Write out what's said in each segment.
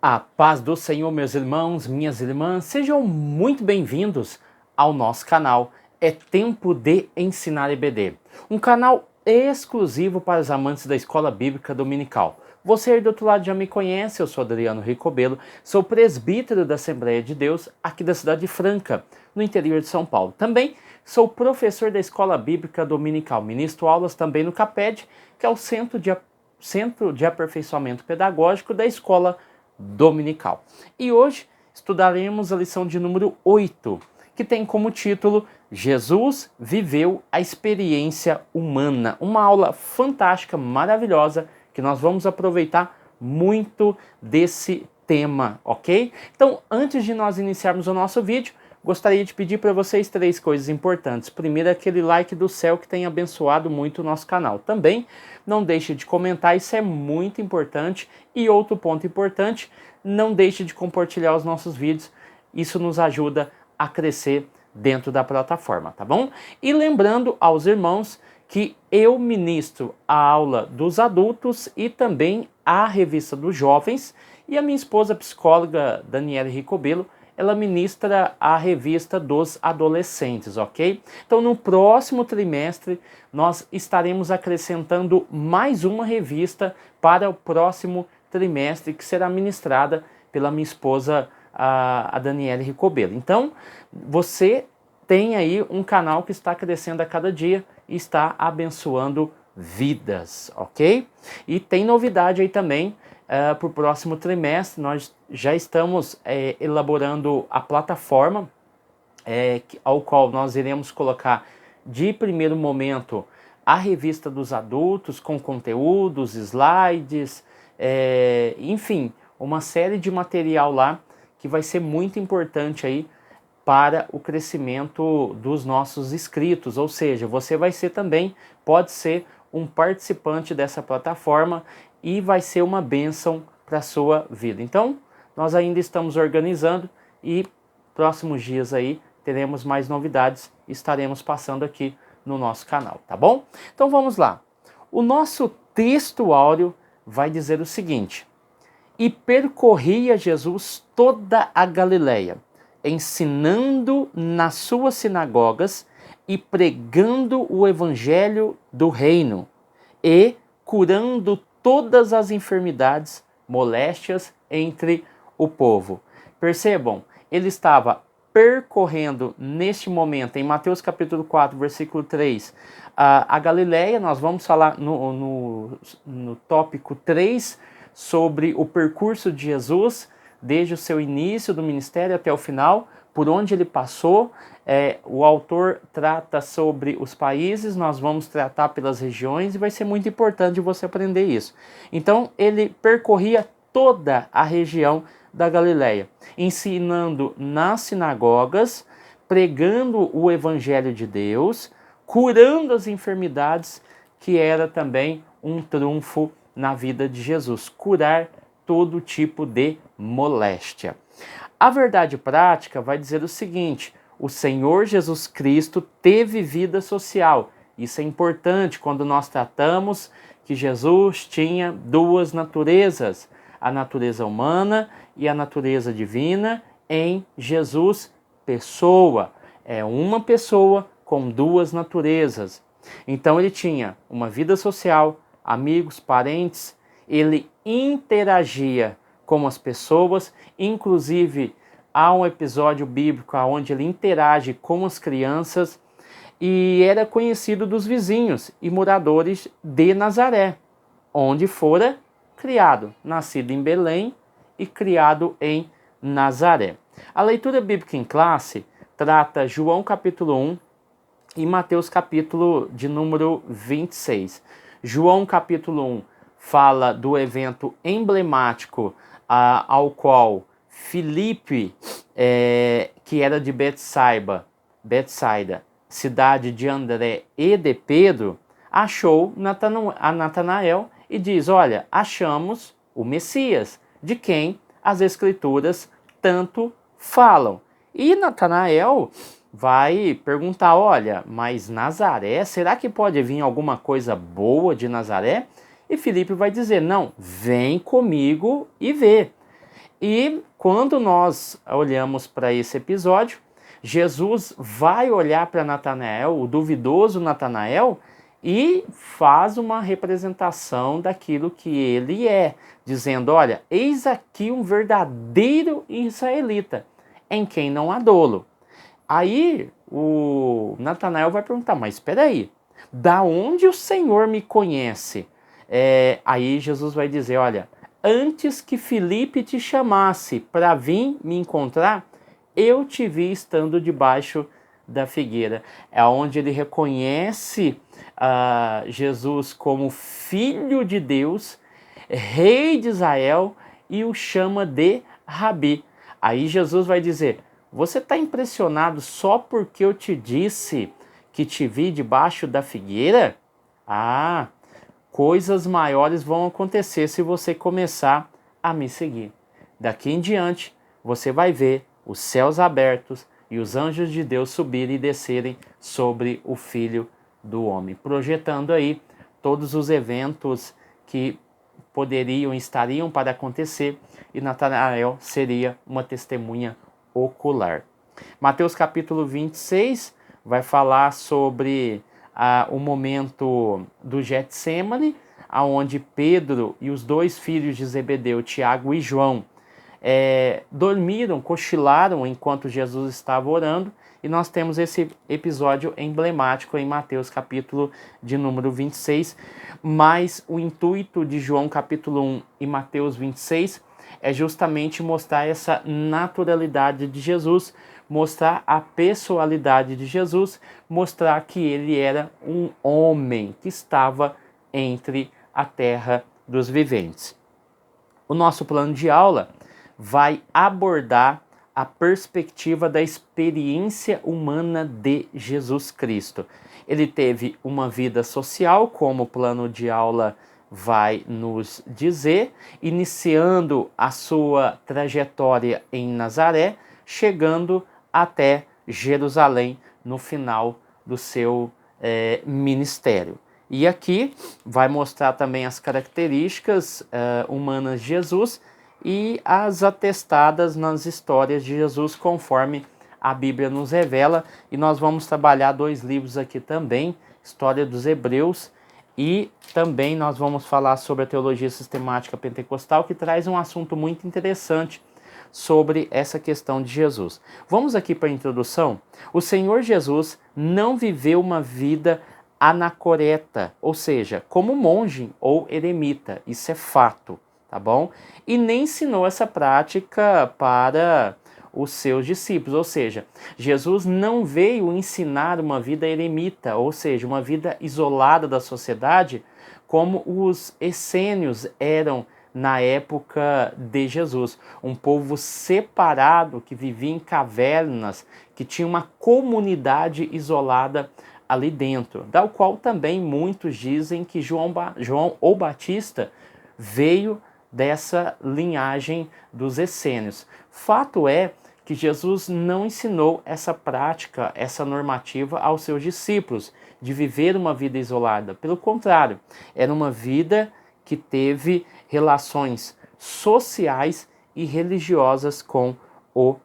A paz do Senhor, meus irmãos, minhas irmãs, sejam muito bem-vindos ao nosso canal. É Tempo de Ensinar EBD, um canal exclusivo para os amantes da Escola Bíblica Dominical. Você aí do outro lado já me conhece, eu sou Adriano Ricobelo, sou presbítero da Assembleia de Deus aqui da cidade de Franca, no interior de São Paulo. Também sou professor da Escola Bíblica Dominical, ministro aulas também no CAPED, que é o Centro de Aperfeiçoamento Pedagógico da Escola Dominical. E hoje estudaremos a lição de número 8, que tem como título Jesus viveu a experiência humana. Uma aula fantástica, maravilhosa, que nós vamos aproveitar muito desse tema, ok? Então, antes de nós iniciarmos o nosso vídeo, gostaria de pedir para vocês 3 coisas importantes. Primeiro, aquele like do céu que tem abençoado muito o nosso canal. Também, não deixe de comentar, isso é muito importante. E outro ponto importante, não deixe de compartilhar os nossos vídeos. Isso nos ajuda a crescer dentro da plataforma, tá bom? E lembrando aos irmãos que eu ministro a aula dos adultos e também a revista dos jovens. E a minha esposa, a psicóloga Daniela Ricobelo, ela ministra a revista dos adolescentes, ok? Então, no próximo trimestre, nós estaremos acrescentando mais uma revista para o próximo trimestre, que será ministrada pela minha esposa, a Daniela Ricobelo. Então, você tem aí um canal que está crescendo a cada dia e está abençoando vidas, ok? E tem novidade aí também. Para o próximo trimestre, nós já estamos elaborando a plataforma ao qual nós iremos colocar de primeiro momento a revista dos adultos com conteúdos, slides, enfim, uma série de material lá que vai ser muito importante aí para o crescimento dos nossos inscritos, ou seja, você vai ser também, pode ser um participante dessa plataforma e vai ser uma bênção para a sua vida. Então, nós ainda estamos organizando e próximos dias aí teremos mais novidades e estaremos passando aqui no nosso canal, tá bom? Então vamos lá. O nosso texto áureo vai dizer o seguinte: E percorria Jesus toda a Galileia, ensinando nas suas sinagogas e pregando o evangelho do reino e curando todas as enfermidades, moléstias entre o povo. Percebam, ele estava percorrendo neste momento, em Mateus capítulo 4, versículo 3, a Galileia. Nós vamos falar no tópico 3 sobre o percurso de Jesus, desde o seu início do ministério até o final, por onde ele passou. O autor trata sobre os países, nós vamos tratar pelas regiões e vai ser muito importante você aprender isso. Então, ele percorria toda a região da Galileia, ensinando nas sinagogas, pregando o evangelho de Deus, curando as enfermidades, que era também um trunfo na vida de Jesus, curar todo tipo de moléstia. A verdade prática vai dizer o seguinte: o Senhor Jesus Cristo teve vida social. Isso é importante quando nós tratamos que Jesus tinha 2 naturezas, a natureza humana e a natureza divina em Jesus pessoa. É uma pessoa com 2 naturezas. Então ele tinha uma vida social, amigos, parentes, ele interagia com as pessoas, inclusive há um episódio bíblico onde ele interage com as crianças e era conhecido dos vizinhos e moradores de Nazaré, onde fora criado, nascido em Belém e criado em Nazaré. A leitura bíblica em classe trata João capítulo 1 e Mateus capítulo de número 26. João capítulo 1 fala do evento emblemático ao qual Filipe, que era de Betsaida, cidade de André e de Pedro, achou a Natanael e diz: olha, achamos o Messias, de quem as Escrituras tanto falam. E Natanael vai perguntar: olha, mas Nazaré, será que pode vir alguma coisa boa de Nazaré? E Filipe vai dizer: não, vem comigo e vê. E quando nós olhamos para esse episódio, Jesus vai olhar para Natanael, o duvidoso Natanael, e faz uma representação daquilo que ele é, dizendo, olha, eis aqui um verdadeiro israelita, em quem não há dolo. Aí o Natanael vai perguntar, mas espera aí, da onde o Senhor me conhece? Aí Jesus vai dizer, olha, antes que Filipe te chamasse para vir me encontrar, eu te vi estando debaixo da figueira. É onde ele reconhece Jesus como Filho de Deus, Rei de Israel, e o chama de Rabi. Aí Jesus vai dizer, você está impressionado só porque eu te disse que te vi debaixo da figueira? Coisas maiores vão acontecer se você começar a me seguir. Daqui em diante, você vai ver os céus abertos e os anjos de Deus subirem e descerem sobre o Filho do Homem, projetando aí todos os eventos que estariam para acontecer, e Natanael seria uma testemunha ocular. Mateus capítulo 26 vai falar sobre o momento do Getsemane, onde Pedro e os dois filhos de Zebedeu, Tiago e João, dormiram, cochilaram enquanto Jesus estava orando, e nós temos esse episódio emblemático em Mateus capítulo de número 26, mas o intuito de João capítulo 1 e Mateus 26 é justamente mostrar essa naturalidade de Jesus, mostrar a pessoalidade de Jesus, mostrar que ele era um homem que estava entre a terra dos viventes. O nosso plano de aula vai abordar a perspectiva da experiência humana de Jesus Cristo. Ele teve uma vida social, como o plano de aula vai nos dizer, iniciando a sua trajetória em Nazaré, chegando até Jerusalém no final do seu ministério. E aqui vai mostrar também as características humanas de Jesus e as atestadas nas histórias de Jesus, conforme a Bíblia nos revela. E nós vamos trabalhar 2 livros aqui também, História dos Hebreus, e também nós vamos falar sobre a teologia sistemática pentecostal, que traz um assunto muito interessante sobre essa questão de Jesus. Vamos aqui para a introdução. O Senhor Jesus não viveu uma vida anacoreta, ou seja, como monge ou eremita, isso é fato, tá bom? E nem ensinou essa prática para os seus discípulos, ou seja, Jesus não veio ensinar uma vida eremita, ou seja, uma vida isolada da sociedade, como os essênios eram na época de Jesus, um povo separado que vivia em cavernas, que tinha uma comunidade isolada ali dentro, da qual também muitos dizem que João o Batista veio dessa linhagem dos essênios. Fato é que Jesus não ensinou essa prática, essa normativa aos seus discípulos, de viver uma vida isolada. Pelo contrário, era uma vida que teve relações sociais e religiosas com o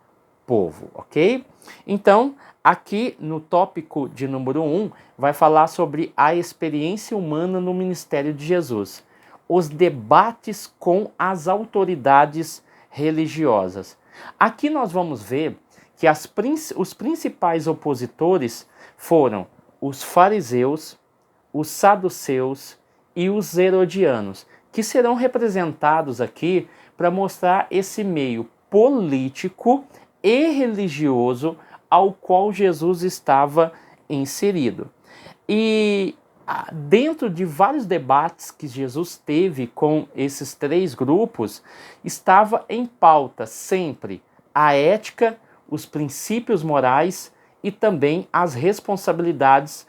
povo, ok? Então, aqui no tópico de número 1, vai falar sobre a experiência humana no ministério de Jesus, os debates com as autoridades religiosas. Aqui nós vamos ver que os principais opositores foram os fariseus, os saduceus e os herodianos, que serão representados aqui para mostrar esse meio político e religioso ao qual Jesus estava inserido. E dentro de vários debates que Jesus teve com esses 3 grupos, estava em pauta sempre a ética, os princípios morais e também as responsabilidades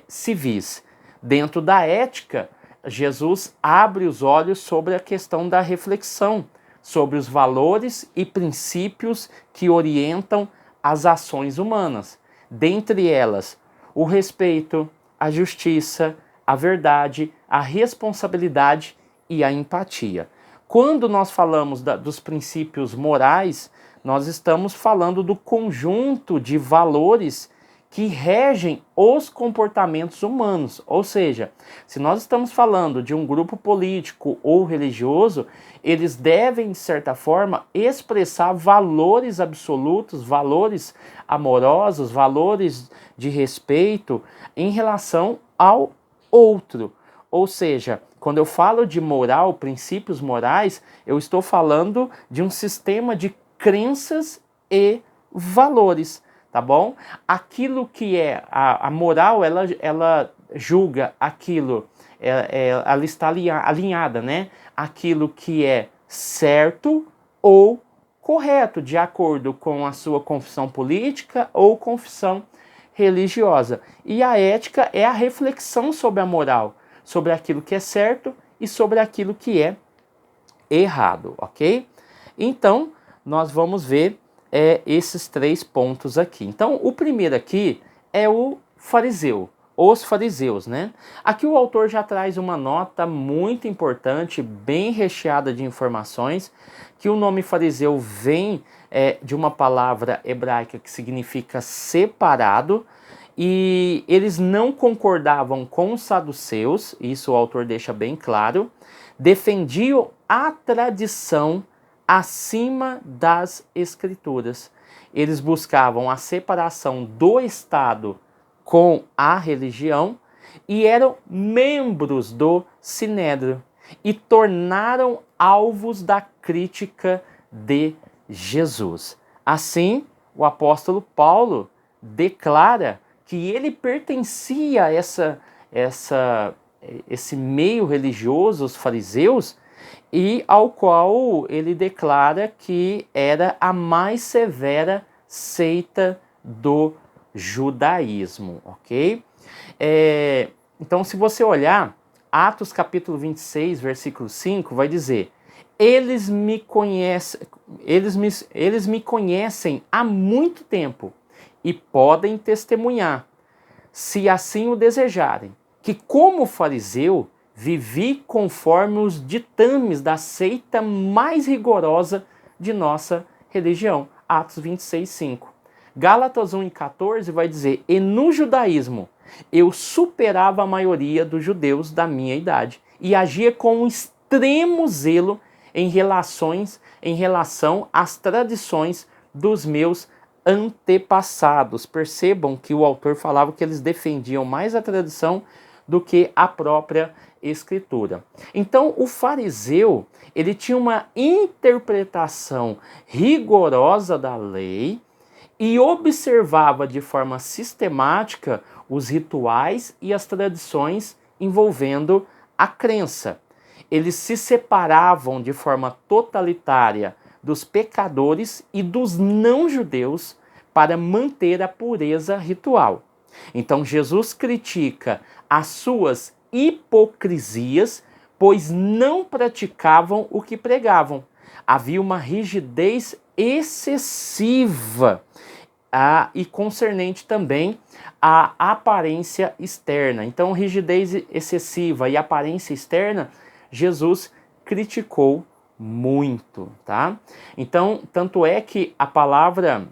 civis. Dentro da ética, Jesus abre os olhos sobre a questão da reflexão, sobre os valores e princípios que orientam as ações humanas. Dentre elas, o respeito, a justiça, a verdade, a responsabilidade e a empatia. Quando nós falamos dos princípios morais, nós estamos falando do conjunto de valores que regem os comportamentos humanos. Ou seja, se nós estamos falando de um grupo político ou religioso, eles devem, de certa forma, expressar valores absolutos, valores amorosos, valores de respeito em relação ao outro. Ou seja, quando eu falo de moral, princípios morais, eu estou falando de um sistema de crenças e valores, tá bom? Aquilo que é a moral, ela julga aquilo, ela está alinhada, né? Aquilo que é certo ou correto, de acordo com a sua confissão política ou confissão religiosa. E a ética é a reflexão sobre a moral, sobre aquilo que é certo e sobre aquilo que é errado, ok? Então, nós vamos ver esses 3 pontos aqui. Então, o primeiro aqui é o fariseu, os fariseus, né? Aqui o autor já traz uma nota muito importante, bem recheada de informações, que o nome fariseu vem de uma palavra hebraica que significa separado, e eles não concordavam com os saduceus, isso o autor deixa bem claro, defendiam a tradição acima das escrituras. Eles buscavam a separação do Estado com a religião e eram membros do Sinédrio e tornaram alvos da crítica de Jesus. Assim, o apóstolo Paulo declara que ele pertencia a esse meio religioso, os fariseus, e ao qual ele declara que era a mais severa seita do judaísmo, ok? Então, se você olhar, Atos capítulo 26, versículo 5, vai dizer: eles me conhecem há muito tempo e podem testemunhar, se assim o desejarem, que como fariseu vivi conforme os ditames da seita mais rigorosa de nossa religião. Atos 26, 5. Gálatas 1:14 vai dizer: e no judaísmo eu superava a maioria dos judeus da minha idade e agia com um extremo zelo em relação às tradições dos meus antepassados. Percebam que o autor falava que eles defendiam mais a tradição do que a própria escritura. Então, o fariseu, ele tinha uma interpretação rigorosa da lei e observava de forma sistemática os rituais e as tradições envolvendo a crença. Eles se separavam de forma totalitária dos pecadores e dos não-judeus para manter a pureza ritual. Então Jesus critica as suas hipocrisias, pois não praticavam o que pregavam. Havia uma rigidez excessiva e concernente também à aparência externa. Então, rigidez excessiva e aparência externa, Jesus criticou muito, tá? Então, tanto é que a palavra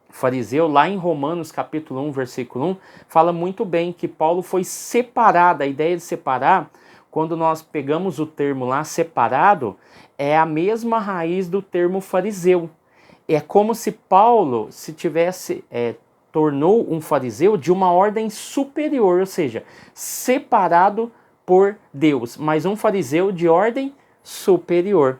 fariseu, lá em Romanos capítulo 1, versículo 1, fala muito bem que Paulo foi separado. A ideia de separar, quando nós pegamos o termo lá, separado, é a mesma raiz do termo fariseu. É como se Paulo tornou um fariseu de uma ordem superior, ou seja, separado por Deus, mas um fariseu de ordem superior.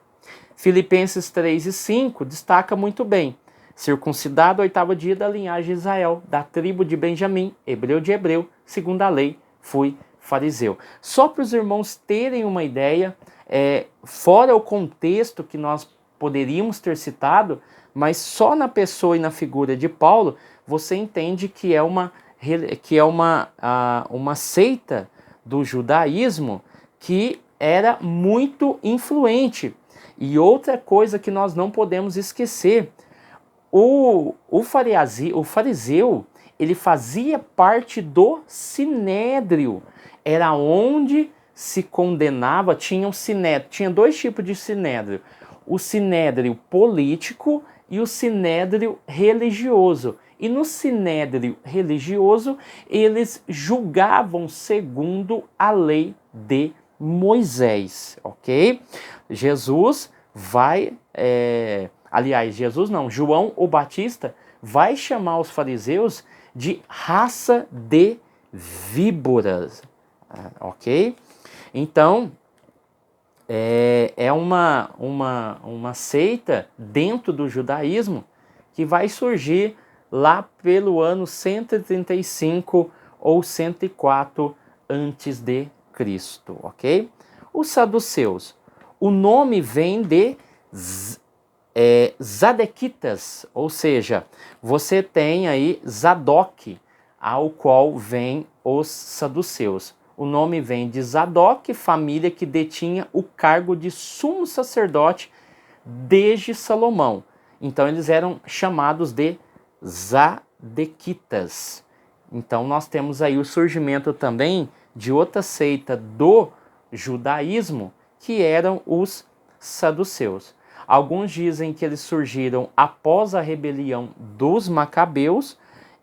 Filipenses 3:5 destaca muito bem: circuncidado ao 8º dia da linhagem de Israel, da tribo de Benjamim, hebreu de hebreu, segundo a lei, fui fariseu. Só para os irmãos terem uma ideia, fora o contexto que nós poderíamos ter citado, mas só na pessoa e na figura de Paulo, você entende que é uma seita do judaísmo que era muito influente. E outra coisa que nós não podemos esquecer: o fariseu, ele fazia parte do sinédrio, era onde se condenava, tinha dois tipos de sinédrio. O sinédrio político e o sinédrio religioso. E no sinédrio religioso, eles julgavam segundo a lei de Moisés, ok? Jesus vai, João o Batista vai chamar os fariseus de raça de víboras, ok? Então, é uma seita dentro do judaísmo que vai surgir lá pelo ano 135 ou 104 antes de Cristo, ok? Os saduceus, o nome vem de Zadequitas, ou seja, você tem aí Zadok, ao qual vem os saduceus. O nome vem de Zadok, família que detinha o cargo de sumo sacerdote desde Salomão. Então eles eram chamados de Zadequitas. Então nós temos aí o surgimento também de outra seita do judaísmo, que eram os saduceus. Alguns dizem que eles surgiram após a rebelião dos macabeus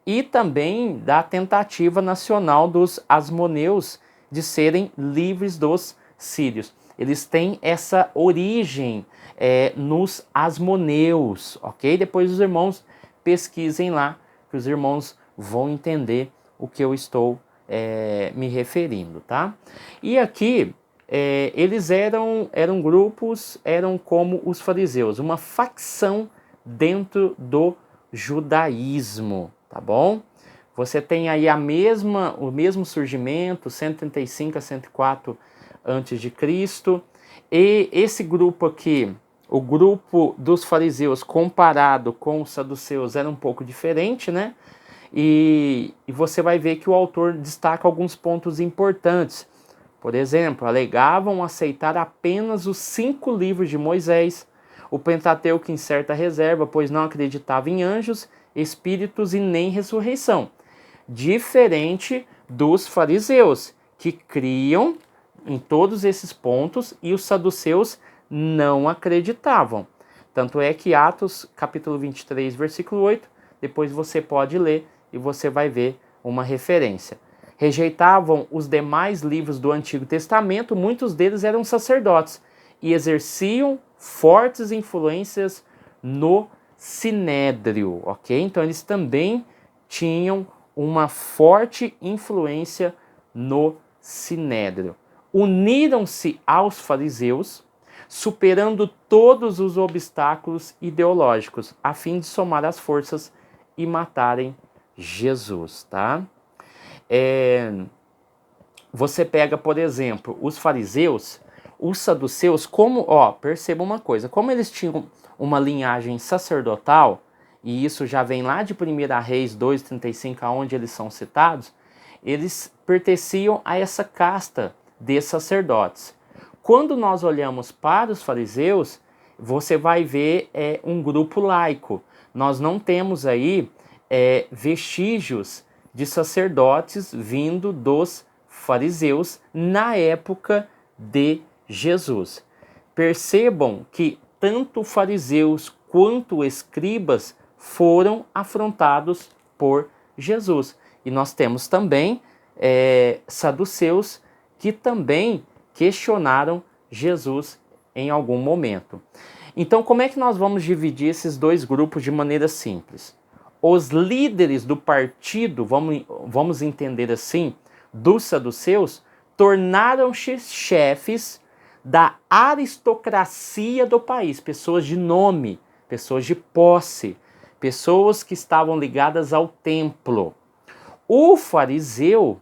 e também da tentativa nacional dos asmoneus de serem livres dos sírios. Eles têm essa origem nos asmoneus, ok? Depois os irmãos pesquisem lá, que os irmãos vão entender o que eu estou me referindo, tá? E aqui eles eram grupos, eram como os fariseus, uma facção dentro do judaísmo, tá bom? Você tem aí o mesmo surgimento, 135 a 104 antes de Cristo, e esse grupo aqui, o grupo dos fariseus comparado com os saduceus era um pouco diferente, né? E você vai ver que o autor destaca alguns pontos importantes. Por exemplo, alegavam aceitar apenas os 5 livros de Moisés, o Pentateuco em certa reserva, pois não acreditava em anjos, espíritos e nem ressurreição. Diferente dos fariseus, que criam em todos esses pontos e os saduceus não acreditavam. Tanto é que Atos, capítulo 23, versículo 8, depois você pode ler e você vai ver uma referência. Rejeitavam os demais livros do Antigo Testamento, muitos deles eram sacerdotes e exerciam fortes influências no Sinédrio, ok? Então eles também tinham uma forte influência no Sinédrio. Uniram-se aos fariseus, superando todos os obstáculos ideológicos, a fim de somar as forças e matarem Jesus, tá? Você pega, por exemplo, os fariseus, os saduceus, perceba uma coisa, como eles tinham uma linhagem sacerdotal, e isso já vem lá de 1 Reis 2:35, aonde eles são citados, eles pertenciam a essa casta de sacerdotes. Quando nós olhamos para os fariseus, você vai ver um grupo laico. Nós não temos aí vestígios de sacerdotes vindo dos fariseus na época de Jesus. Percebam que tanto fariseus quanto escribas foram afrontados por Jesus. E nós temos também saduceus que também questionaram Jesus em algum momento. Então, como é que nós vamos dividir esses dois grupos de maneira simples? Os líderes do partido, vamos entender assim, dos saduceus, tornaram-se chefes da aristocracia do país, pessoas de nome, pessoas de posse, pessoas que estavam ligadas ao templo. Os fariseus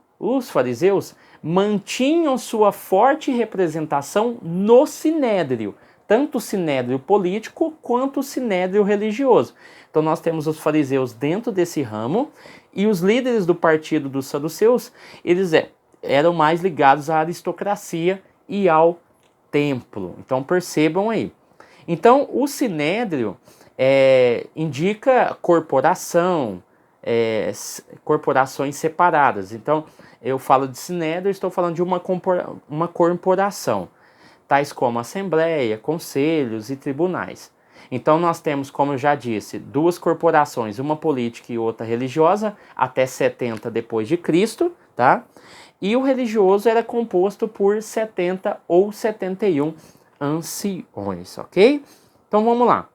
mantinham sua forte representação no sinédrio, tanto o sinédrio político quanto o sinédrio religioso. Então nós temos os fariseus dentro desse ramo e os líderes do partido dos saduceus, eles eram mais ligados à aristocracia e ao templo. Então percebam aí. Então o sinédrio indica corporação, corporações separadas. Então eu falo de sinédrio, eu estou falando de uma corporação, tais como assembleia, conselhos e tribunais. Então nós temos, como eu já disse, duas corporações, uma política e outra religiosa, até 70 depois de Cristo, tá? E o religioso era composto por 70 ou 71 anciões, ok? Então vamos lá.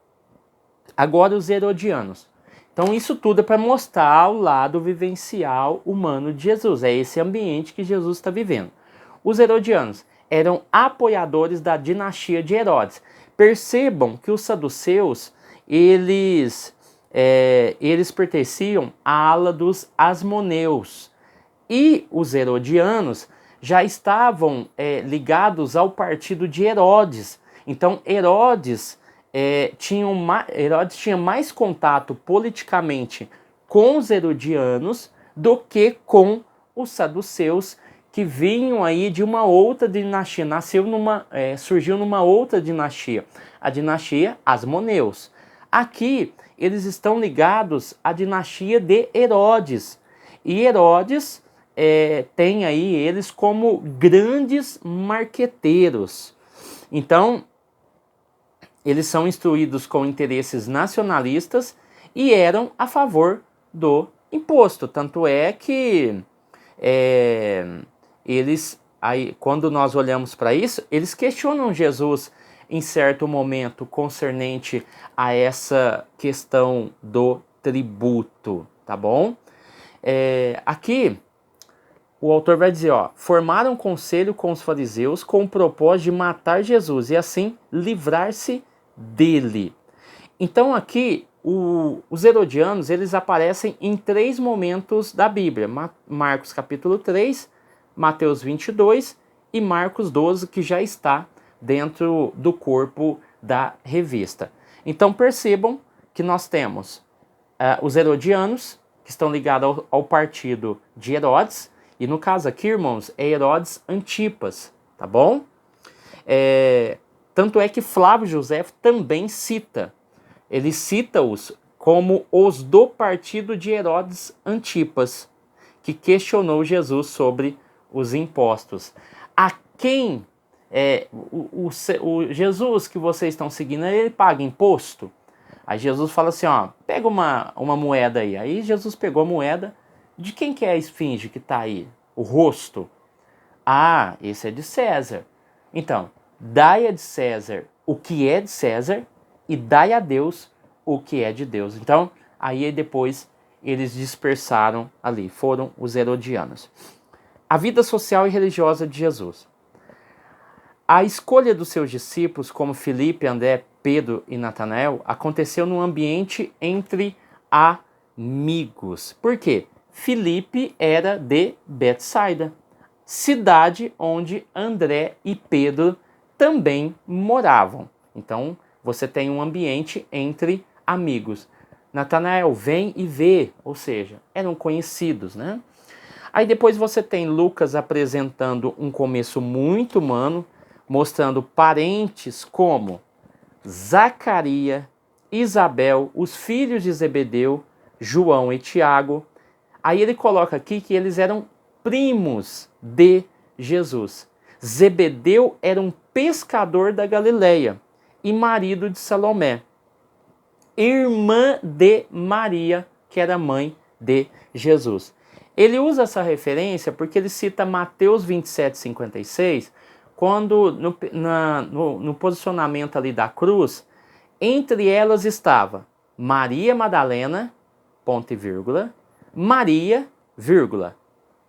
Agora os herodianos. Então isso tudo é para mostrar o lado vivencial humano de Jesus. É esse ambiente que Jesus está vivendo. Os herodianos eram apoiadores da dinastia de Herodes. Percebam que os saduceus, eles pertenciam à ala dos asmoneus. E os herodianos já estavam ligados ao partido de Herodes. Então Herodes tinha mais contato politicamente com os herodianos do que com os saduceus, que vinham aí de uma outra dinastia, surgiu numa outra dinastia, a dinastia Asmoneus. Aqui eles estão ligados à dinastia de Herodes, e Herodes tem aí eles como grandes marqueteiros. Então, eles são instruídos com interesses nacionalistas e eram a favor do imposto. Tanto é que eles, aí, quando nós olhamos para isso, eles questionam Jesus em certo momento concernente a essa questão do tributo, tá bom? Aqui o autor vai dizer, formaram um conselho com os fariseus com o propósito de matar Jesus e assim livrar-se dele. Então aqui os herodianos, eles aparecem em 3 momentos da Bíblia: Marcos capítulo 3, Mateus 22 e Marcos 12, que já está dentro do corpo da revista. Então percebam que nós temos os herodianos, que estão ligados ao partido de Herodes, e no caso aqui, irmãos, é Herodes Antipas, tá bom? Tanto é que Flávio José também cita, ele cita-os como os do partido de Herodes Antipas, que questionou Jesus sobre os impostos. A quem o Jesus que vocês estão seguindo, ele paga imposto? Aí Jesus fala assim, pega uma moeda aí. Aí Jesus pegou a moeda. De quem que é a esfinge que está aí? O rosto? Ah, esse é de César. Então, dai a de César o que é de César e dai a Deus o que é de Deus. Então, aí depois eles dispersaram ali, foram os herodianos. A vida social e religiosa de Jesus. A escolha dos seus discípulos, como Filipe, André, Pedro e Natanael, aconteceu num ambiente entre amigos. Por quê? Filipe era de Betsaida, cidade onde André e Pedro também moravam. Então, você tem um ambiente entre amigos. Natanael vem e vê, ou seja, eram conhecidos, né? Aí depois você tem Lucas apresentando um começo muito humano, mostrando parentes como Zacarias, Isabel, os filhos de Zebedeu, João e Tiago. Aí ele coloca aqui que eles eram primos de Jesus. Zebedeu era um pescador da Galileia e marido de Salomé, irmã de Maria, que era mãe de Jesus. Ele usa essa referência porque ele cita Mateus 27:56, quando no posicionamento ali da cruz, entre elas estava Maria Madalena, ponto e vírgula, Maria, vírgula,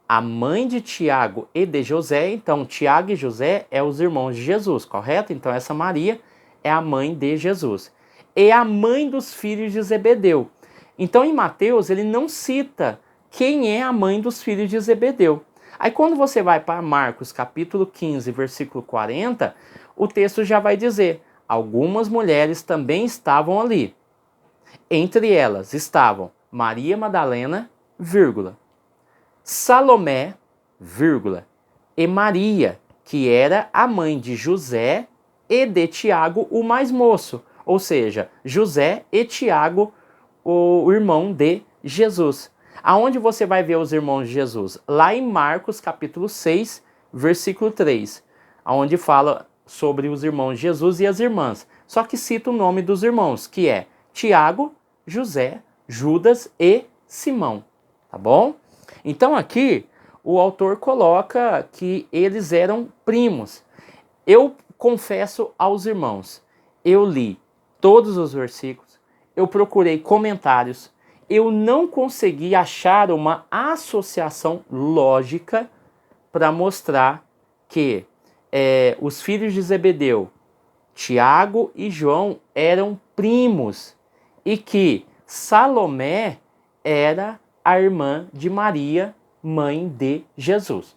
a mãe de Tiago e de José. Então Tiago e José é os irmãos de Jesus, correto? Então essa Maria é a mãe de Jesus. E a mãe dos filhos de Zebedeu. Então em Mateus ele não cita quem é a mãe dos filhos de Zebedeu. Aí quando você vai para Marcos capítulo 15, versículo 40, o texto já vai dizer, algumas mulheres também estavam ali. Entre elas estavam Maria Madalena, vírgula, Salomé, vírgula, e Maria, que era a mãe de José e de Tiago, o mais moço. Ou seja, José e Tiago, o irmão de Jesus. Aonde você vai ver os irmãos de Jesus? Lá em Marcos capítulo 6, versículo 3, onde fala sobre os irmãos de Jesus e as irmãs. Só que cita o nome dos irmãos, que é Tiago, José, Judas e Simão. Tá bom? Então aqui o autor coloca que eles eram primos. Eu confesso aos irmãos, eu li todos os versículos, eu procurei comentários, eu não consegui achar uma associação lógica para mostrar que os filhos de Zebedeu, Tiago e João, eram primos e que Salomé era a irmã de Maria, mãe de Jesus.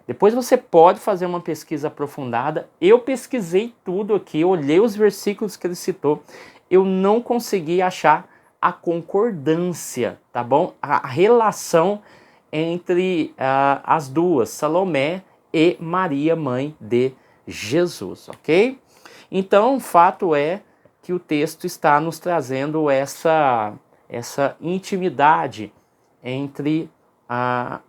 Depois você pode fazer uma pesquisa aprofundada. Eu pesquisei tudo aqui, olhei os versículos que ele citou, eu não consegui achar a concordância, tá bom? A relação entre as duas, Salomé e Maria, mãe de Jesus, ok? Então, o fato é que o texto está nos trazendo essa intimidade entre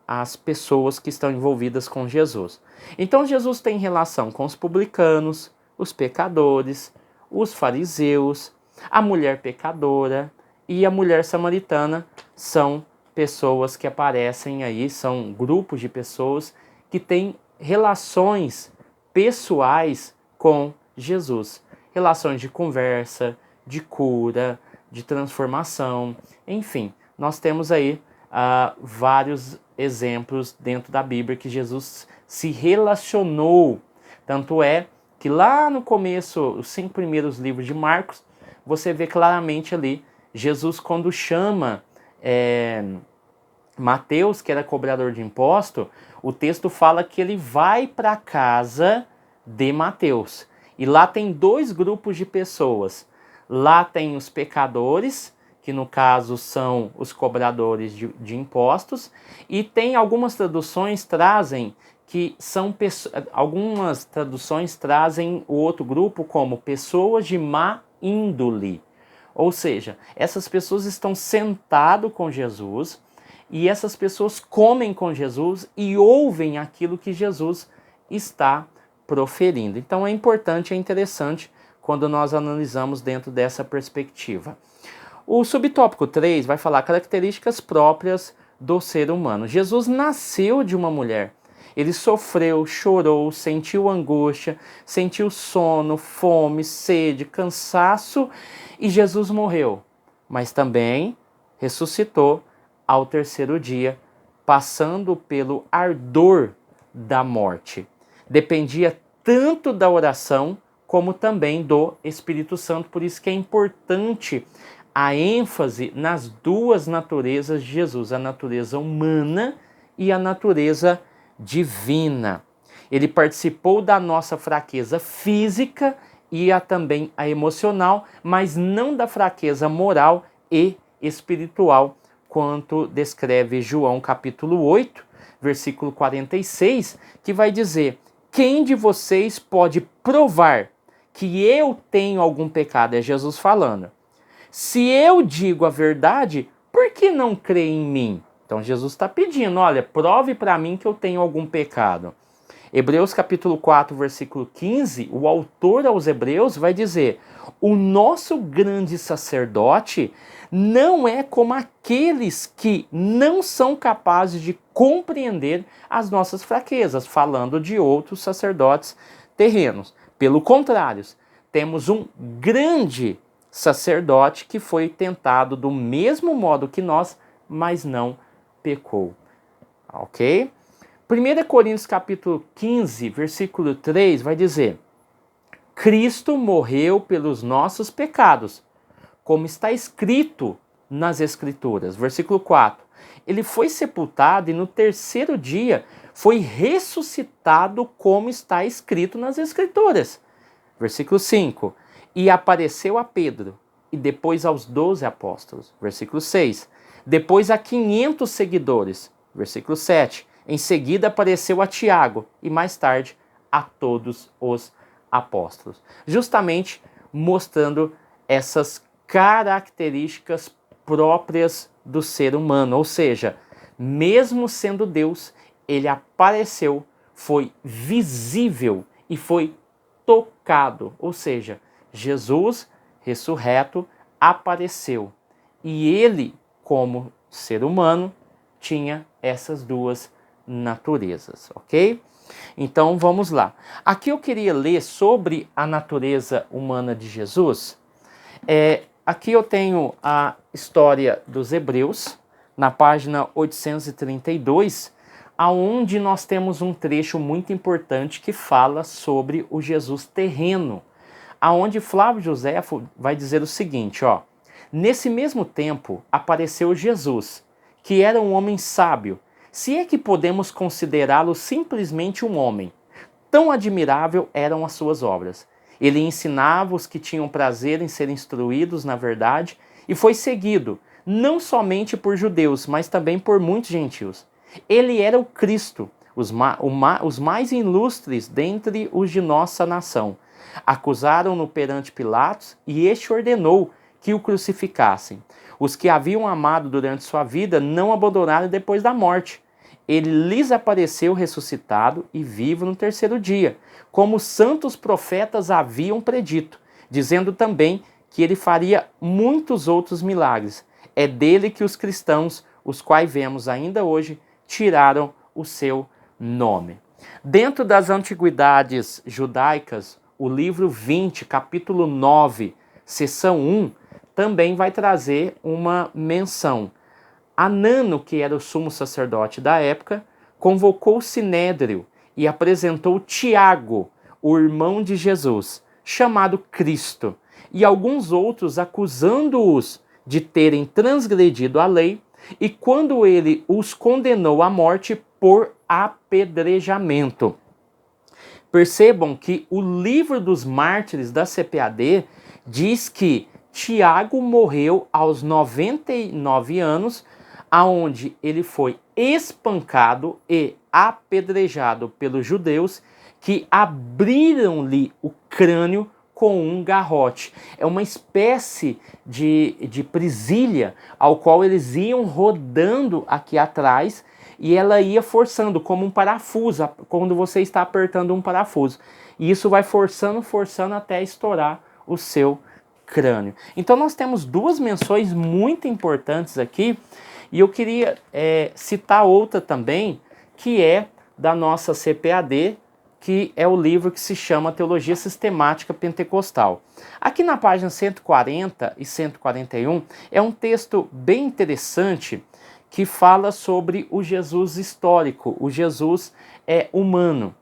as pessoas que estão envolvidas com Jesus. Então, Jesus tem relação com os publicanos, os pecadores, os fariseus, a mulher pecadora e a mulher samaritana. São pessoas que aparecem aí, são grupos de pessoas que têm relações pessoais com Jesus. Relações de conversa, de cura, de transformação, enfim. Nós temos aí vários exemplos dentro da Bíblia que Jesus se relacionou. Tanto é que lá no começo, os 5 primeiros livros de Marcos, você vê claramente ali, Jesus quando chama Mateus, que era cobrador de imposto, o texto fala que ele vai para a casa de Mateus. E lá tem 2 grupos de pessoas. Lá tem os pecadores, que no caso são os cobradores de impostos, e tem algumas traduções trazem que são algumas traduções trazem o outro grupo como pessoas de má índole. Ou seja, essas pessoas estão sentadas com Jesus e essas pessoas comem com Jesus e ouvem aquilo que Jesus está proferindo. Então é importante, é interessante quando nós analisamos dentro dessa perspectiva. O subtópico 3 vai falar características próprias do ser humano. Jesus nasceu de uma mulher. Ele sofreu, chorou, sentiu angústia, sentiu sono, fome, sede, cansaço e Jesus morreu. Mas também ressuscitou ao 3º dia, passando pelo ardor da morte. Dependia tanto da oração como também do Espírito Santo. Por isso que é importante a ênfase nas 2 naturezas de Jesus, a natureza humana e a natureza divina. Ele participou da nossa fraqueza física e também a emocional, mas não da fraqueza moral e espiritual, quanto descreve João capítulo 8, versículo 46, que vai dizer: quem de vocês pode provar que eu tenho algum pecado? É Jesus falando. Se eu digo a verdade, por que não crê em mim? Então Jesus está pedindo, olha, prove para mim que eu tenho algum pecado. Hebreus capítulo 4, versículo 15, o autor aos Hebreus vai dizer: o nosso grande sacerdote não é como aqueles que não são capazes de compreender as nossas fraquezas, falando de outros sacerdotes terrenos. Pelo contrário, temos um grande sacerdote que foi tentado do mesmo modo que nós, mas não pecou. Ok? 1 Coríntios capítulo 15, versículo 3 vai dizer: Cristo morreu pelos nossos pecados, como está escrito nas Escrituras. Versículo 4. Ele foi sepultado e no 3º dia foi ressuscitado, como está escrito nas Escrituras. Versículo 5. E apareceu a Pedro e depois aos 12 apóstolos. Versículo 6. Depois a 500 seguidores. Versículo 7. Em seguida apareceu a Tiago e mais tarde a todos os apóstolos. Justamente mostrando essas características próprias do ser humano, ou seja, mesmo sendo Deus, ele apareceu, foi visível e foi tocado, ou seja, Jesus ressurreto apareceu e ele, como ser humano, tinha essas duas naturezas, ok? Então vamos lá. Aqui eu queria ler sobre a natureza humana de Jesus. Aqui eu tenho a história dos Hebreus, na página 832, aonde nós temos um trecho muito importante que fala sobre o Jesus terreno, aonde Flávio Joséfo vai dizer o seguinte, ó: nesse mesmo tempo apareceu Jesus, que era um homem sábio, se é que podemos considerá-lo simplesmente um homem. Tão admirável eram as suas obras. Ele ensinava os que tinham prazer em ser instruídos na verdade e foi seguido, não somente por judeus, mas também por muitos gentios. Ele era o Cristo, os mais ilustres dentre os de nossa nação. Acusaram-no perante Pilatos e este ordenou que o crucificassem. Os que haviam amado durante sua vida não abandonaram depois da morte. Ele lhes apareceu ressuscitado e vivo no terceiro dia, como os santos profetas haviam predito, dizendo também que ele faria muitos outros milagres. É dele que os cristãos, os quais vemos ainda hoje, tiraram o seu nome. Dentro das antiguidades judaicas, o livro 20, capítulo 9, seção 1, também vai trazer uma menção. Anano, que era o sumo sacerdote da época, convocou o Sinédrio e apresentou Tiago, o irmão de Jesus, chamado Cristo, e alguns outros acusando-os de terem transgredido a lei, e quando ele os condenou à morte por apedrejamento. Percebam que o livro dos mártires da CPAD diz que Tiago morreu aos 99 anos, aonde ele foi espancado e apedrejado pelos judeus que abriram-lhe o crânio com um garrote. É uma espécie de presilha ao qual eles iam rodando aqui atrás e ela ia forçando como um parafuso, quando você está apertando um parafuso. E isso vai forçando até estourar o seu crânio. Então nós temos duas menções muito importantes aqui. E eu queria citar outra também, que é da nossa CPAD, que é o livro que se chama Teologia Sistemática Pentecostal. Aqui na página 140 e 141 é um texto bem interessante que fala sobre o Jesus histórico, o Jesus humano.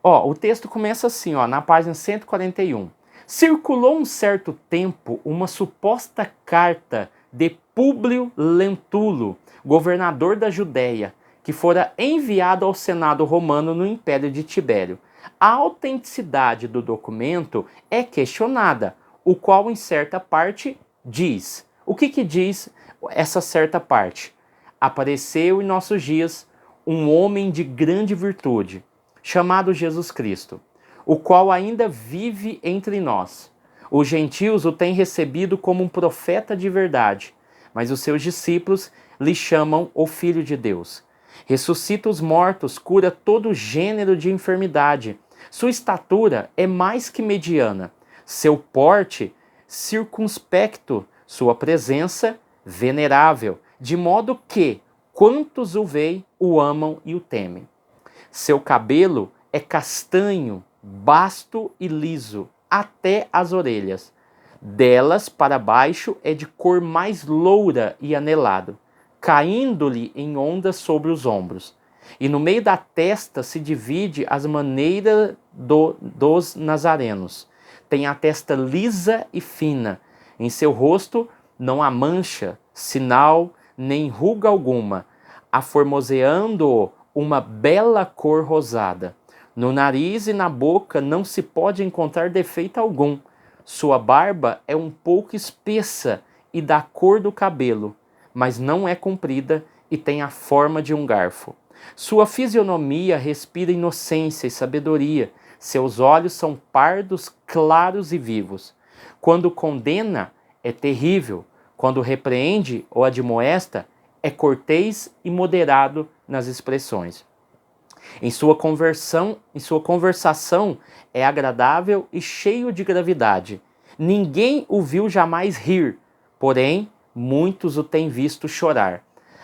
O texto começa assim, na página 141. Circulou um certo tempo uma suposta carta de Públio Lentulo, governador da Judéia, que fora enviado ao Senado romano no Império de Tibério. A autenticidade do documento é questionada, o qual em certa parte diz. O que diz essa certa parte? Apareceu em nossos dias um homem de grande virtude, chamado Jesus Cristo, o qual ainda vive entre nós. Os gentios o têm recebido como um profeta de verdade, mas os seus discípulos lhe chamam o Filho de Deus. Ressuscita os mortos, cura todo gênero de enfermidade. Sua estatura é mais que mediana, seu porte circunspecto, sua presença venerável, de modo que quantos o veem o amam e o temem. Seu cabelo é castanho, basto e liso, até as orelhas. Delas para baixo é de cor mais loura e anelado, caindo-lhe em ondas sobre os ombros. E no meio da testa se divide as maneiras dos nazarenos. Tem a testa lisa e fina. Em seu rosto não há mancha, sinal, nem ruga alguma, aformoseando-o uma bela cor rosada. No nariz e na boca não se pode encontrar defeito algum. Sua barba é um pouco espessa e da cor do cabelo, mas não é comprida e tem a forma de um garfo. Sua fisionomia respira inocência e sabedoria. Seus olhos são pardos, claros e vivos. Quando condena, é terrível. Quando repreende ou admoesta, é cortês e moderado nas expressões. Em sua conversação é agradável e cheio de gravidade. Ninguém o viu jamais rir, porém muitos o têm visto chorar.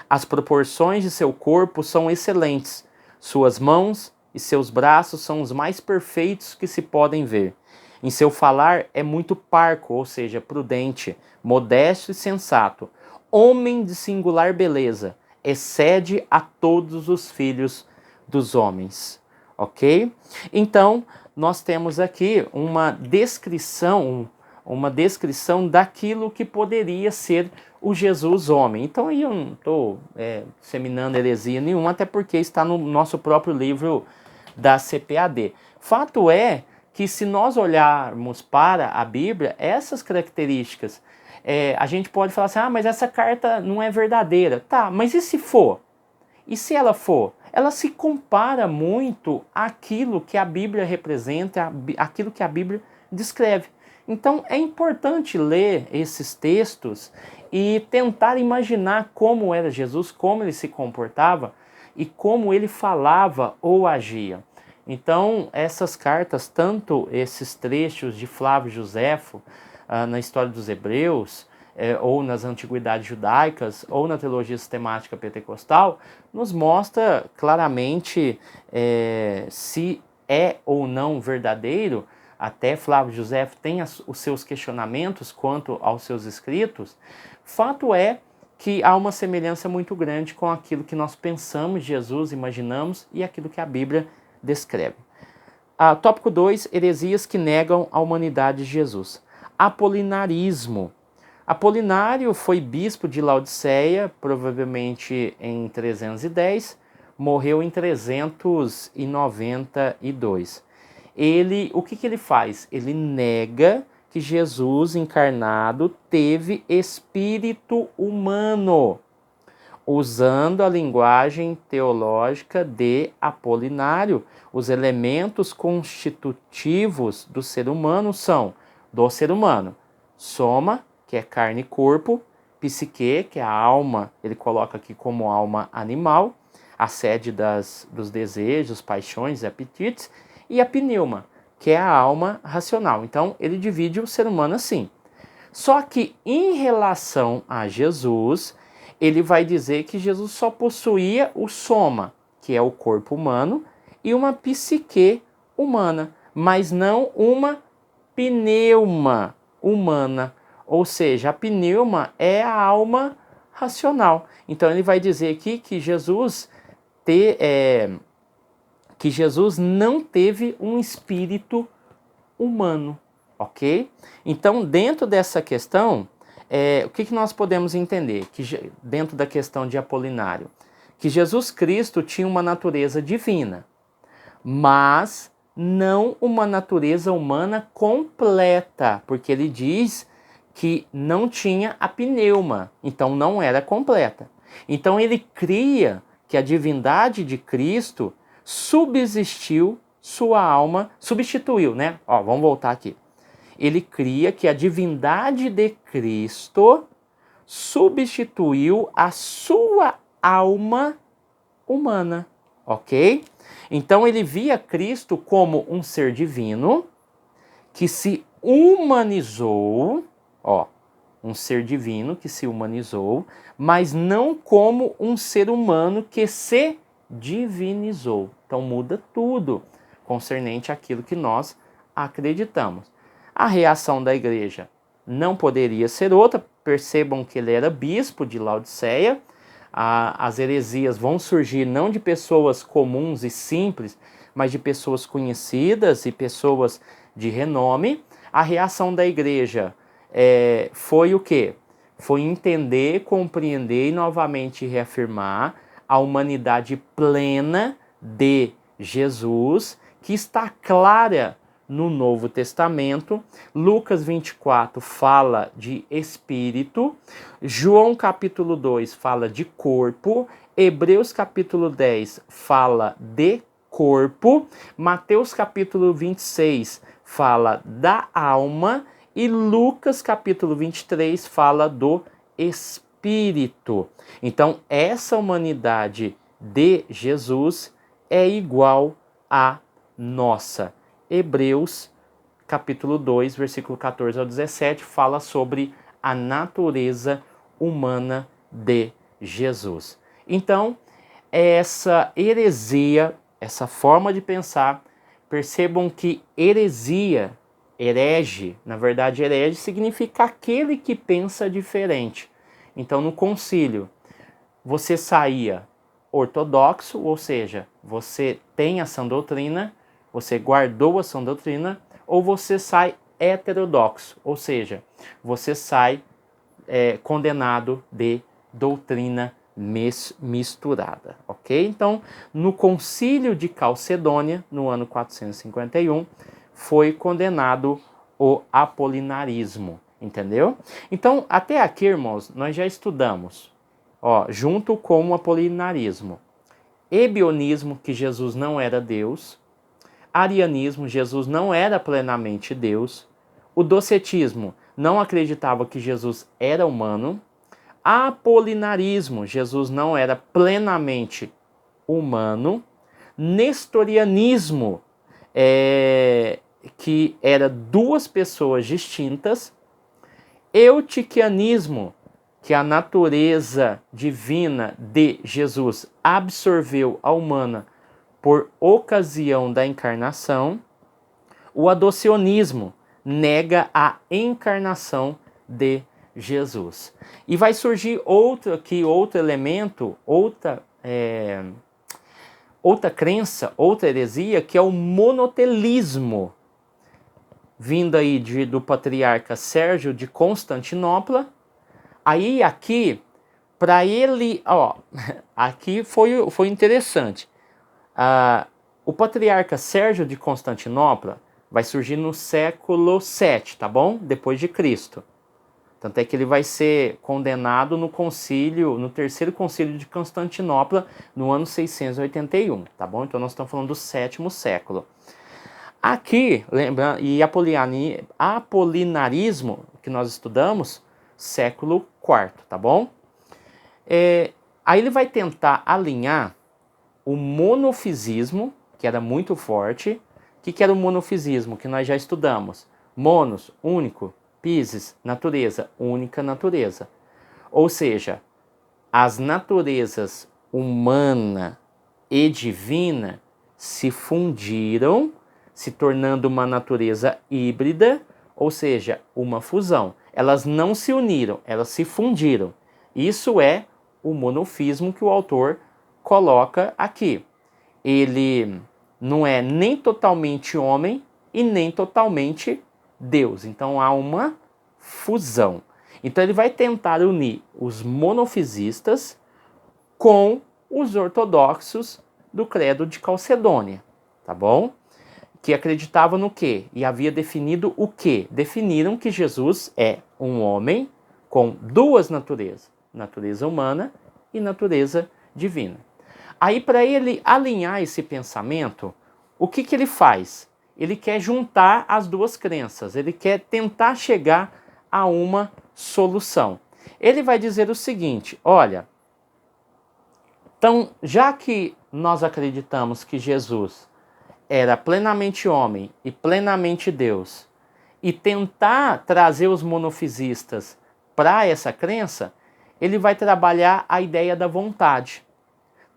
As proporções de seu corpo são excelentes. Suas mãos e seus braços são os mais perfeitos que se podem ver. Em seu falar é muito parco, ou seja, prudente, modesto e sensato. Homem de singular beleza, excede a todos os filhos dos homens. Ok? Então, nós temos aqui uma descrição daquilo que poderia ser o Jesus homem. Então eu não estou disseminando heresia nenhuma, até porque está no nosso próprio livro da CPAD. Fato é que se nós olharmos para a Bíblia, essas características, a gente pode falar assim, mas essa carta não é verdadeira. Tá, mas e se for? E se ela for? Ela se compara muito àquilo que a Bíblia representa, àquilo que a Bíblia descreve. Então é importante ler esses textos e tentar imaginar como era Jesus, como ele se comportava e como ele falava ou agia. Então essas cartas, tanto esses trechos de Flávio Joséfo na história dos Hebreus, ou nas antiguidades judaicas, ou na teologia sistemática pentecostal, nos mostra claramente se é ou não verdadeiro. Até Flávio Joséfo tem os seus questionamentos quanto aos seus escritos. Fato é que há uma semelhança muito grande com aquilo que nós pensamos de Jesus, imaginamos, e aquilo que a Bíblia descreve. Tópico 2, heresias que negam a humanidade de Jesus. Apolinarismo. Apolinário foi bispo de Laodiceia, provavelmente em 310, morreu em 392. O que ele faz? Ele nega que Jesus encarnado teve espírito humano, usando a linguagem teológica de Apolinário. Os elementos constitutivos do ser humano são, do ser humano, soma, que é carne e corpo, psique, que é a alma, ele coloca aqui como alma animal, a sede dos desejos, paixões e apetites, e a pneuma, que é a alma racional. Então, ele divide o ser humano assim. Só que, em relação a Jesus, ele vai dizer que Jesus só possuía o soma, que é o corpo humano, e uma psique humana, mas não uma pneuma humana. Ou seja, a pneuma é a alma racional. Então, ele vai dizer aqui que Jesus não teve um espírito humano, ok? Então, dentro dessa questão, o que nós podemos entender? Que dentro da questão de Apolinário, que Jesus Cristo tinha uma natureza divina, mas não uma natureza humana completa, porque ele diz que não tinha a pneuma, então não era completa. Então ele cria que a divindade de Cristo substituiu, né? Vamos voltar aqui. Ele cria que a divindade de Cristo substituiu a sua alma humana, ok? Então ele via Cristo como um ser divino que se humanizou, um ser divino que se humanizou, mas não como um ser humano que se divinizou. Então muda tudo concernente àquilo que nós acreditamos. A reação da igreja não poderia ser outra. Percebam que ele era bispo de Laodiceia. As heresias vão surgir não de pessoas comuns e simples, mas de pessoas conhecidas e pessoas de renome. A reação da igreja foi o quê? Foi entender, compreender e novamente reafirmar a humanidade plena de Jesus, que está clara no Novo Testamento. Lucas 24 fala de espírito, João capítulo 2 fala de corpo, Hebreus capítulo 10 fala de corpo, Mateus capítulo 26 fala da alma e Lucas capítulo 23 fala do Espírito. Então, essa humanidade de Jesus é igual à nossa. Hebreus, capítulo 2, versículo 14 ao 17, fala sobre a natureza humana de Jesus. Então, essa heresia, essa forma de pensar, percebam que heresia, herege, na verdade herege significa aquele que pensa diferente. Então no concílio, você saía ortodoxo, ou seja, você tem a sã doutrina, você guardou a sã doutrina, ou você sai heterodoxo, ou seja, você sai condenado de doutrina misturada, ok? Então, no concílio de Calcedônia, no ano 451, foi condenado o apolinarismo, entendeu? Então, até aqui, irmãos, nós já estudamos, junto com o apolinarismo, ebionismo, que Jesus não era Deus, arianismo, Jesus não era plenamente Deus, o docetismo, não acreditava que Jesus era humano, apolinarismo, Jesus não era plenamente humano, nestorianismo, que era duas pessoas distintas, eutiquianismo, que a natureza divina de Jesus absorveu a humana por ocasião da encarnação, o adocionismo nega a encarnação de Jesus. E vai surgir outro elemento, outra crença, outra heresia, que é o monotelismo, vindo aí do patriarca Sérgio de Constantinopla. Aí aqui, para ele, aqui foi interessante. O patriarca Sérgio de Constantinopla vai surgir no século VII, tá bom? Depois de Cristo. Tanto é que ele vai ser condenado no terceiro concílio de Constantinopla, no ano 681, tá bom? Então nós estamos falando do sétimo século. Aqui, lembrando, e apolinarismo, que nós estudamos, século IV, tá bom? Aí ele vai tentar alinhar o monofisismo, que era muito forte. O que era o monofisismo, que nós já estudamos? Monos, único, physis, natureza, única natureza. Ou seja, as naturezas humana e divina se fundiram, se tornando uma natureza híbrida, ou seja, uma fusão. Elas não se uniram, elas se fundiram. Isso é o monofismo que o autor coloca aqui. Ele não é nem totalmente homem e nem totalmente Deus. Então há uma fusão. Então ele vai tentar unir os monofisistas com os ortodoxos do credo de Calcedônia, tá bom? Que acreditavam no quê? E havia definido o quê? Definiram que Jesus é um homem com duas naturezas, natureza humana e natureza divina. Aí, para ele alinhar esse pensamento, o que ele faz? Ele quer juntar as duas crenças, ele quer tentar chegar a uma solução. Ele vai dizer o seguinte: olha, então, já que nós acreditamos que Jesus era plenamente homem e plenamente Deus, e tentar trazer os monofisistas para essa crença, ele vai trabalhar a ideia da vontade.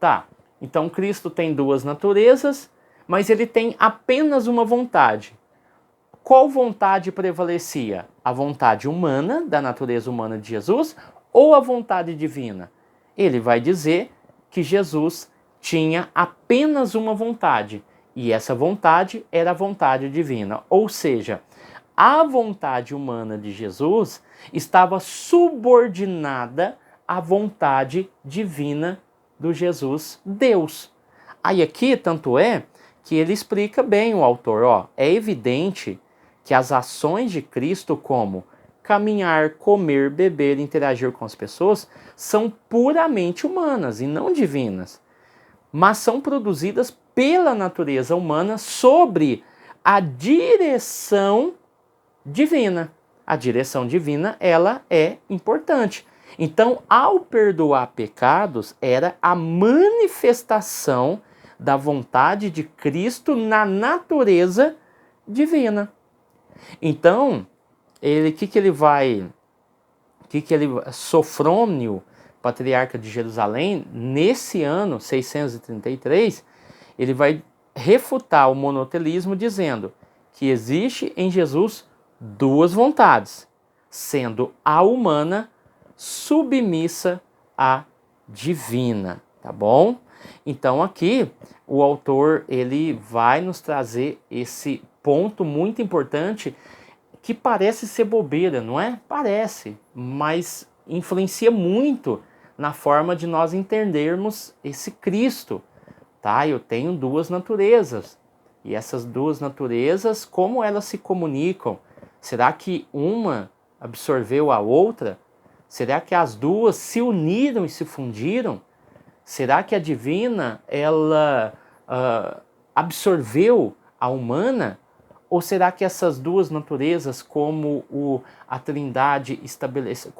Tá, então Cristo tem duas naturezas, mas ele tem apenas uma vontade. Qual vontade prevalecia? A vontade humana, da natureza humana de Jesus, ou a vontade divina? Ele vai dizer que Jesus tinha apenas uma vontade, e essa vontade era a vontade divina. Ou seja, a vontade humana de Jesus estava subordinada à vontade divina do Jesus Deus. Aí aqui, tanto é que ele explica bem, o autor, é evidente que as ações de Cristo, como caminhar, comer, beber, interagir com as pessoas, são puramente humanas e não divinas, mas são produzidas pela natureza humana sobre a direção divina. A direção divina, ela é importante. Então, ao perdoar pecados, era a manifestação da vontade de Cristo na natureza divina. Então, Sofrônio, patriarca de Jerusalém, nesse ano 633, ele vai refutar o monotelismo dizendo que existe em Jesus duas vontades, sendo a humana submissa à divina, tá bom? Então aqui o autor ele vai nos trazer esse ponto muito importante que parece ser bobeira, não é? Parece, mas influencia muito na forma de nós entendermos esse Cristo, tá? Eu tenho duas naturezas, e essas duas naturezas, como elas se comunicam? Será que uma absorveu a outra? Será que as duas se uniram e se fundiram? Será que a divina, ela absorveu a humana? Ou será que essas duas naturezas, como a Trindade estabelece,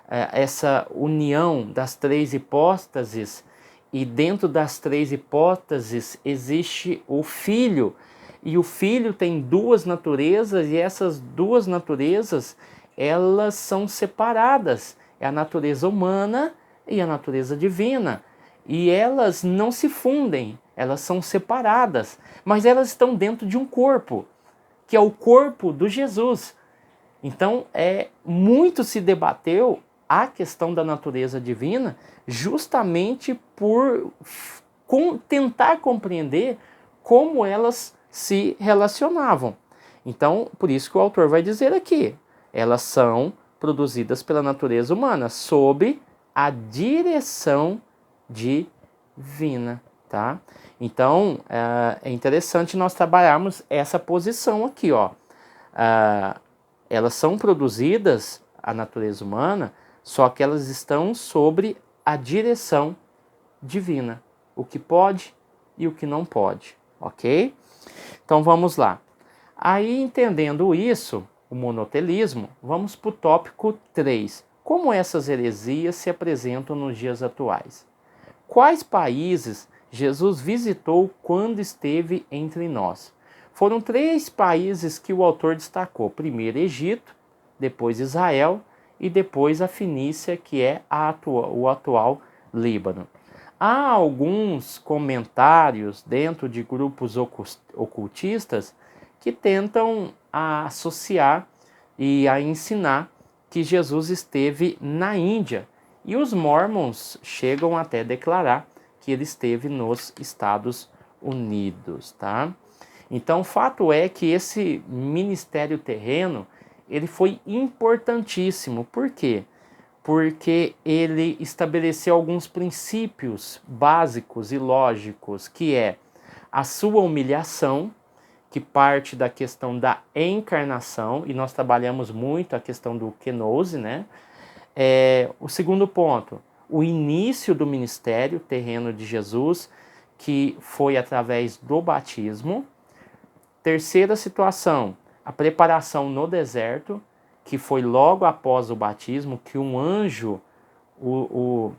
essa união das três hipóstases, e dentro das três hipóstases existe o Filho, e o Filho tem duas naturezas, e essas duas naturezas, elas são separadas, é a natureza humana e a natureza divina, e elas não se fundem, elas são separadas, mas elas estão dentro de um corpo, que é o corpo do Jesus. Então, muito se debateu a questão da natureza divina justamente por tentar compreender como elas se relacionavam. Então, por isso que o autor vai dizer aqui, elas são produzidas pela natureza humana, sob a direção divina, tá? Então, é interessante nós trabalharmos essa posição aqui, ó. Elas são produzidas, a natureza humana, só que elas estão sobre a direção divina. O que pode e o que não pode, ok? Então vamos lá. Aí, entendendo isso, o monotelismo, vamos para o tópico 3. Como essas heresias se apresentam nos dias atuais? Quais países Jesus visitou quando esteve entre nós? Foram 3 países que o autor destacou. Primeiro Egito, depois Israel e depois a Fenícia, que é o atual Líbano. Há alguns comentários dentro de grupos ocultistas que tentam associar e a ensinar que Jesus esteve na Índia. E os mormons chegam até declarar que ele esteve nos Estados Unidos, tá? Então, o fato é que esse ministério terreno, ele foi importantíssimo. Por quê? Porque ele estabeleceu alguns princípios básicos e lógicos, que é a sua humilhação, que parte da questão da encarnação, e nós trabalhamos muito a questão do kenosis, né? O segundo ponto, o início do ministério terreno de Jesus, que foi através do batismo. Terceira situação, a preparação no deserto, que foi logo após o batismo, que um anjo, o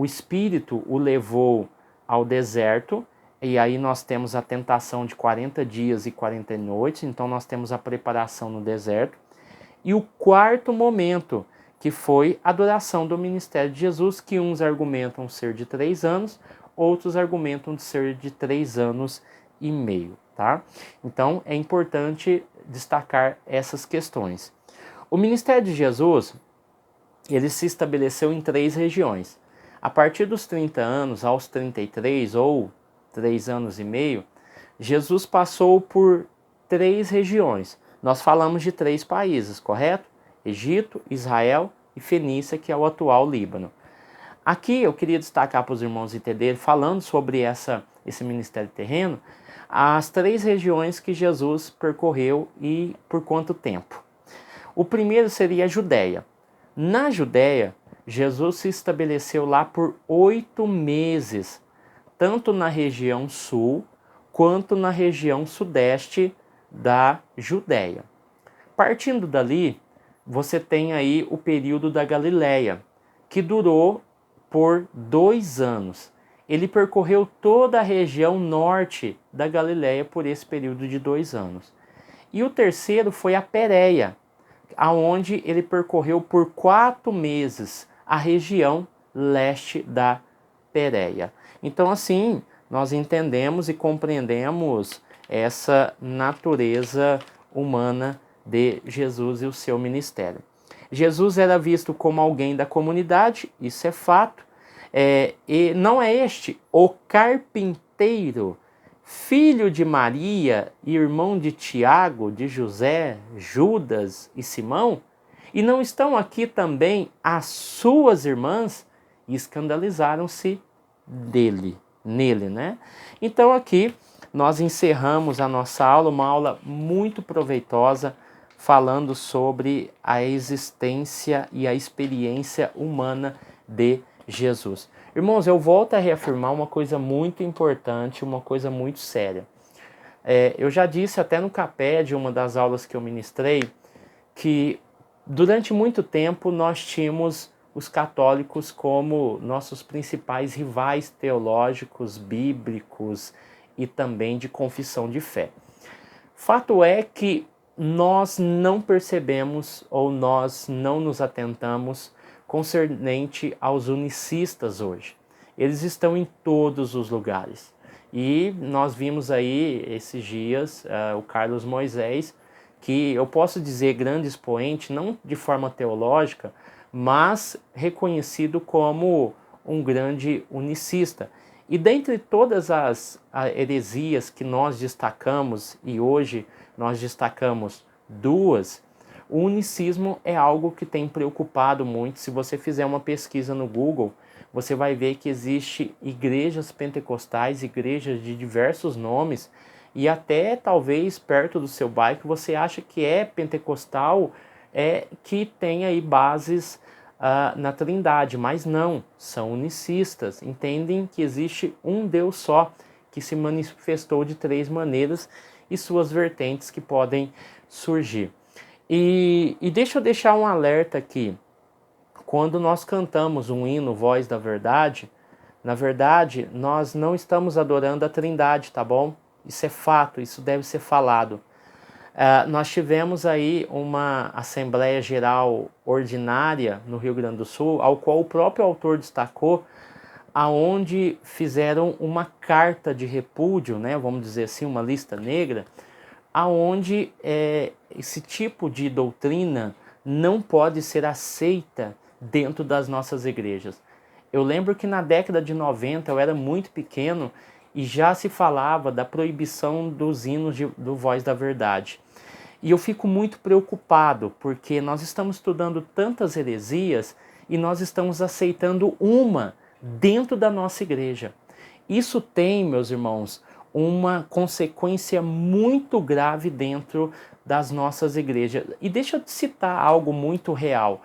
Espírito o levou ao deserto, e aí nós temos a tentação de 40 dias e 40 noites, então nós temos a preparação no deserto. E o quarto momento, que foi a duração do ministério de Jesus, que uns argumentam ser de 3 anos, outros argumentam de ser de 3 anos e meio, tá? Então é importante destacar essas questões. O ministério de Jesus, ele se estabeleceu em 3 regiões. A partir dos 30 anos aos 33 ou 3 anos e meio, Jesus passou por 3 regiões. Nós falamos de 3 países, correto? Egito, Israel e Fenícia, que é o atual Líbano. Aqui eu queria destacar para os irmãos entenderem, falando sobre esse ministério terreno, as 3 regiões que Jesus percorreu e por quanto tempo. O primeiro seria a Judéia. Na Judéia, Jesus se estabeleceu lá por 8 meses, tanto na região sul quanto na região sudeste da Judéia. Partindo dali, você tem aí o período da Galileia, que durou por 2 anos. Ele percorreu toda a região norte da Galileia por esse período de 2 anos. E o terceiro foi a Pérea, aonde ele percorreu por 4 meses a região leste da Pérea. Então, assim, nós entendemos e compreendemos essa natureza humana de Jesus e o seu ministério. Jesus era visto como alguém da comunidade, isso é fato, e não é este o carpinteiro, filho de Maria, irmão de Tiago, de José, Judas e Simão? E não estão aqui também as suas irmãs? E escandalizaram-se nele, né? Então aqui nós encerramos a nossa aula, uma aula muito proveitosa, falando sobre a existência e a experiência humana de Jesus. Irmãos, eu volto a reafirmar uma coisa muito importante, uma coisa muito séria. Eu já disse até no CAPED, uma das aulas que eu ministrei, que durante muito tempo nós tínhamos os católicos como nossos principais rivais teológicos, bíblicos e também de confissão de fé. Fato é que nós não percebemos ou nós não nos atentamos concernente aos unicistas hoje. Eles estão em todos os lugares. E nós vimos aí esses dias o Carlos Moisés, que eu posso dizer grande expoente, não de forma teológica, mas reconhecido como um grande unicista. E dentre todas as heresias que nós destacamos, e hoje nós destacamos 2, o unicismo é algo que tem preocupado muito. Se você fizer uma pesquisa no Google, você vai ver que existe igrejas pentecostais, igrejas de diversos nomes, e até talvez perto do seu bairro você acha que é pentecostal, que tem aí bases na Trindade, mas não, são unicistas, entendem que existe um Deus só, que se manifestou de 3 maneiras e suas vertentes que podem surgir. E deixa eu deixar um alerta aqui. Quando nós cantamos um hino, Voz da Verdade, na verdade, nós não estamos adorando a Trindade, tá bom? Isso é fato, isso deve ser falado. Nós tivemos aí uma Assembleia Geral Ordinária no Rio Grande do Sul, ao qual o próprio autor destacou, aonde fizeram uma carta de repúdio, né, vamos dizer assim, uma lista negra, aonde esse tipo de doutrina não pode ser aceita dentro das nossas igrejas. Eu lembro que na década de 90 eu era muito pequeno e já se falava da proibição dos hinos do Voz da Verdade. E eu fico muito preocupado, porque nós estamos estudando tantas heresias e nós estamos aceitando uma dentro da nossa igreja. Isso tem, meus irmãos, uma consequência muito grave dentro das nossas igrejas. E deixa eu te citar algo muito real.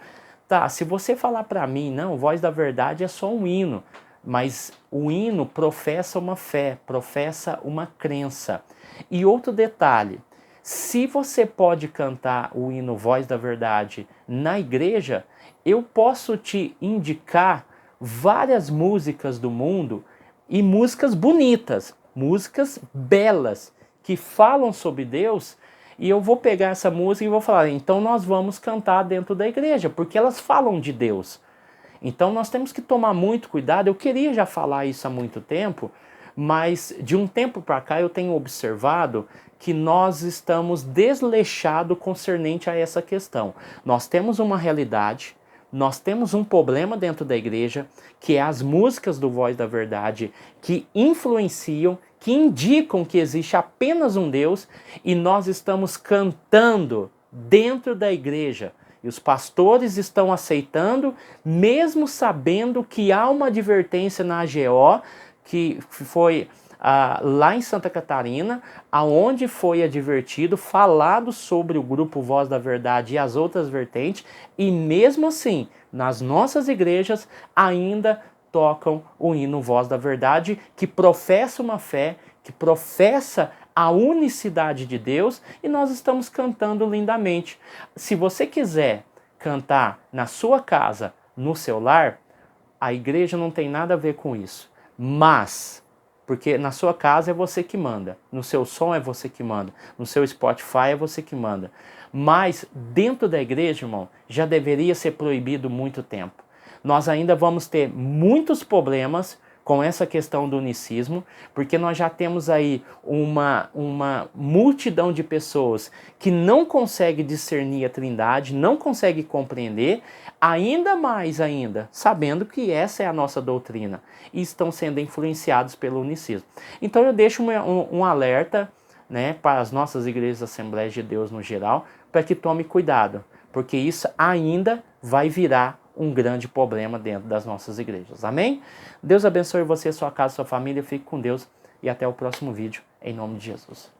Tá, se você falar para mim, não, Voz da Verdade é só um hino, mas o hino professa uma fé, professa uma crença. E outro detalhe, se você pode cantar o hino Voz da Verdade na igreja, eu posso te indicar várias músicas do mundo e músicas bonitas, músicas belas, que falam sobre Deus, e eu vou pegar essa música e vou falar, então nós vamos cantar dentro da igreja, porque elas falam de Deus. Então nós temos que tomar muito cuidado. Eu queria já falar isso há muito tempo, mas de um tempo para cá eu tenho observado que nós estamos desleixados concernente a essa questão. Nós temos uma realidade, nós temos um problema dentro da igreja, que é as músicas do Voz da Verdade, que influenciam, que indicam que existe apenas um Deus, e nós estamos cantando dentro da igreja. E os pastores estão aceitando, mesmo sabendo que há uma advertência na AGO, que foi lá em Santa Catarina, aonde foi advertido, falado sobre o grupo Voz da Verdade e as outras vertentes, e mesmo assim, nas nossas igrejas, ainda tocam o hino Voz da Verdade, que professa uma fé, que professa a unicidade de Deus e nós estamos cantando lindamente. Se você quiser cantar na sua casa, no seu lar, a igreja não tem nada a ver com isso. Mas, porque na sua casa é você que manda, no seu som é você que manda, no seu Spotify é você que manda. Mas dentro da igreja, irmão, já deveria ser proibido muito tempo. Nós ainda vamos ter muitos problemas com essa questão do unicismo, porque nós já temos aí uma multidão de pessoas que não consegue discernir a Trindade, não consegue compreender, ainda mais sabendo que essa é a nossa doutrina, e estão sendo influenciados pelo unicismo. Então eu deixo um alerta, né, para as nossas igrejas Assembleias de Deus no geral, para que tome cuidado, porque isso ainda vai virar um grande problema dentro das nossas igrejas. Amém? Deus abençoe você, sua casa, sua família. Fique com Deus e até o próximo vídeo, em nome de Jesus.